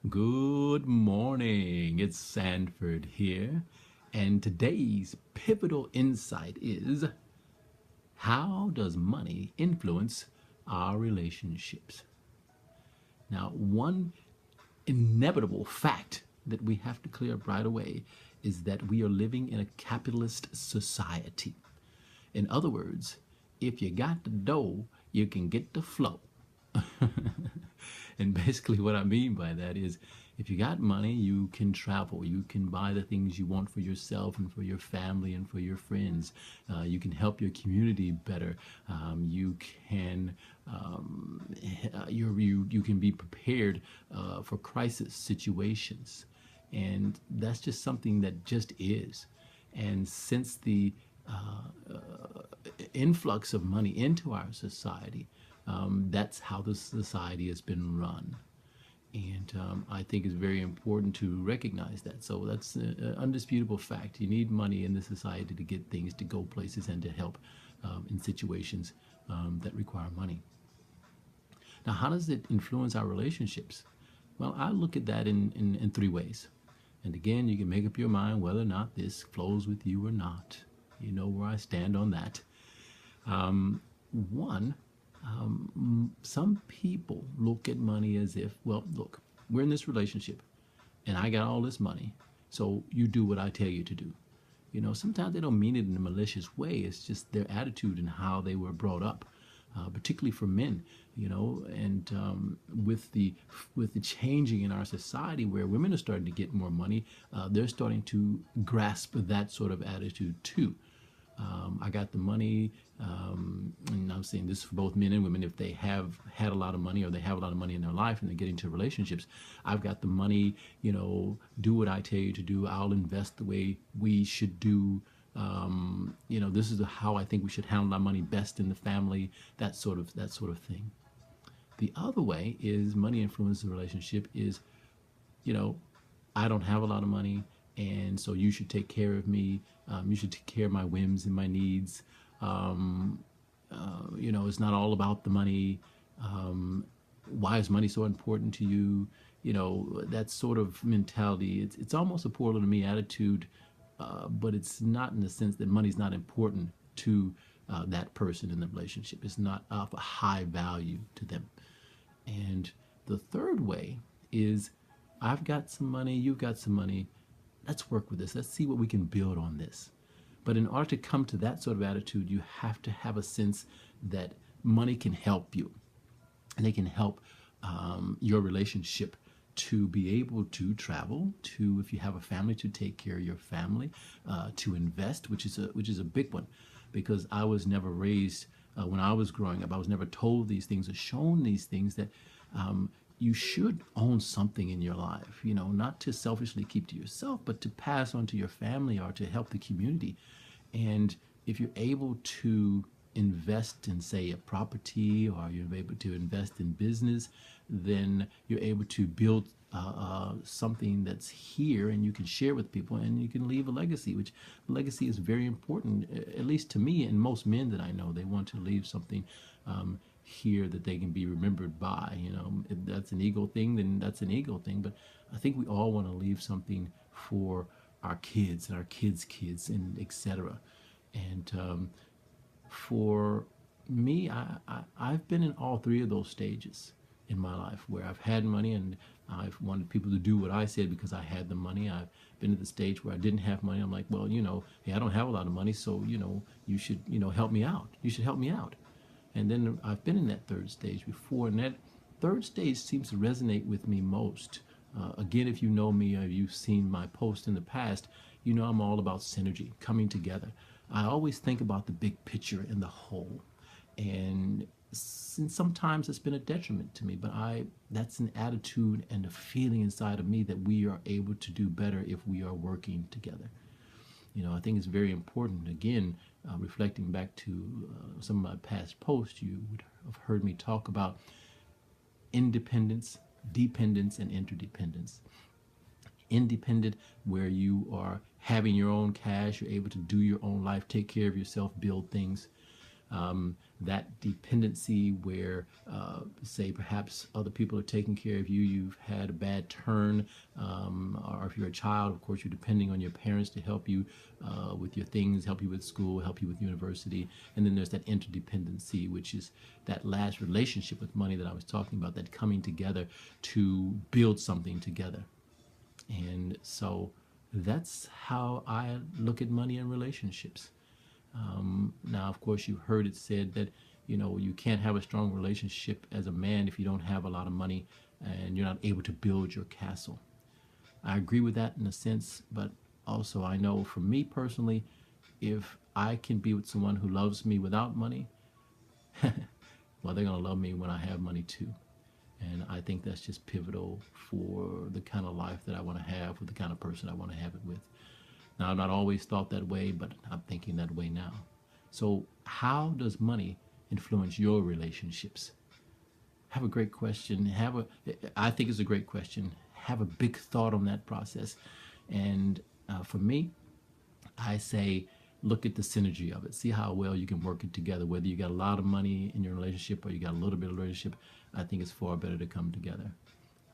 Good morning. It's Sanford here, and today's pivotal insight is how does money influence our relationships? Now, one inevitable fact that we have to clear up right away is that we are living in a capitalist society. In other words, if you got the dough, you can get the flow. And basically, what I mean by that is if you got money, you can travel. You can buy the things you want for yourself and for your family and for your friends. You can help your community better. You can you can be prepared for crisis situations, and that's just something that just is. And since the influx of money into our society, that's how the society has been run. And I think it's very important to recognize that. So that's an undisputable fact. You need money in the society to get things to go places and to help in situations that require money. Now, how does it influence our relationships? Well, I look at that in three ways. And again, you can make up your mind whether or not this flows with you or not. You know where I stand on that. One, some people look at money as if, well, look, we're in this relationship and I got all this money, so you do what I tell you to do. You know, sometimes they don't mean it in a malicious way. It's just their attitude and how they were brought up, particularly for men. You know, and with the changing in our society, where women are starting to get more money, they're starting to grasp that sort of attitude too. I got the money, and I'm saying this for both men and women. If they have had a lot of money or they have a lot of money in their life and they get into relationships, I've got the money, you know, do what I tell you to do. I'll invest the way we should do. You know, this is how I think we should handle our money best in the family, that sort of thing. The other way is money influences the relationship is, you know, I don't have a lot of money, and so you should take care of me. You should take care of my whims and my needs. You know, it's not all about the money. Why is money so important to you? You know, that sort of mentality. It's almost a poor little me attitude, but it's not in the sense that money's not important to that person in the relationship. It's not of a high value to them. And the third way is I've got some money, you've got some money. Let's work with this. Let's see what we can build on this. But in order to come to that sort of attitude, you have to have a sense that money can help you, and they can help your relationship to be able to travel, to, if you have a family, to take care of your family, to invest, which is a big one, because I was never raised when I was growing up. I was never told these things or shown these things that you should own something in your life, you know, not to selfishly keep to yourself, but to pass on to your family or to help the community. And if you're able to invest in, say, a property, or you're able to invest in business, then you're able to build something that's here and you can share with people, and you can leave a legacy, which legacy is very important, at least to me and most men that I know. They want to leave something here that they can be remembered by. You know, if that's an ego thing, then that's an ego thing. But I think we all want to leave something for our kids and our kids' kids, and etc. And for me, I've been in all three of those stages in my life, where I've had money and I've wanted people to do what I said because I had the money. I've been at the stage where I didn't have money. I'm like, well, you know, hey, I don't have a lot of money, so, you know, you should, you know, help me out. You should help me out. And then I've been in that third stage before, and that third stage seems to resonate with me most. Again, if you know me or you've seen my posts in the past, you know I'm all about synergy, coming together. I always think about the big picture and the whole. And sometimes it's been a detriment to me, but that's an attitude and a feeling inside of me that we are able to do better if we are working together. You know, I think it's very important. Again, reflecting back to some of my past posts, you would have heard me talk about independence, dependence, and interdependence. Independent, where you are having your own cash, you're able to do your own life, take care of yourself, build things. That dependency where, say, perhaps other people are taking care of you, you've had a bad turn, or if you're a child, of course, you're depending on your parents to help you with your things, help you with school, help you with university. And then there's that interdependency, which is that last relationship with money that I was talking about, that coming together to build something together. And so that's how I look at money and relationships. Now, of course, you've heard it said that, you can't have a strong relationship as a man if you don't have a lot of money and you're not able to build your castle. I agree with that in a sense, but also I know for me personally, if I can be with someone who loves me without money, well, they're going to love me when I have money too. And I think that's just pivotal for the kind of life that I want to have, with the kind of person I want to have it with. Now, I've not always thought that way, but I'm thinking that way now. So, how does money influence your relationships? Have a great question. I think it's a great question. Have a big thought on that process. And for me, I say, look at the synergy of it. See how well you can work it together. Whether you got a lot of money in your relationship or you got a little bit of relationship, I think it's far better to come together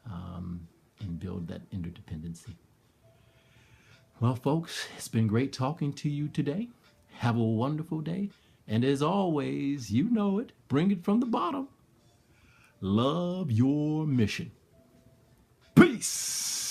and build that interdependency. Well, folks, it's been great talking to you today. Have a wonderful day. And as always, you know it, bring it from the bottom. Love your mission. Peace.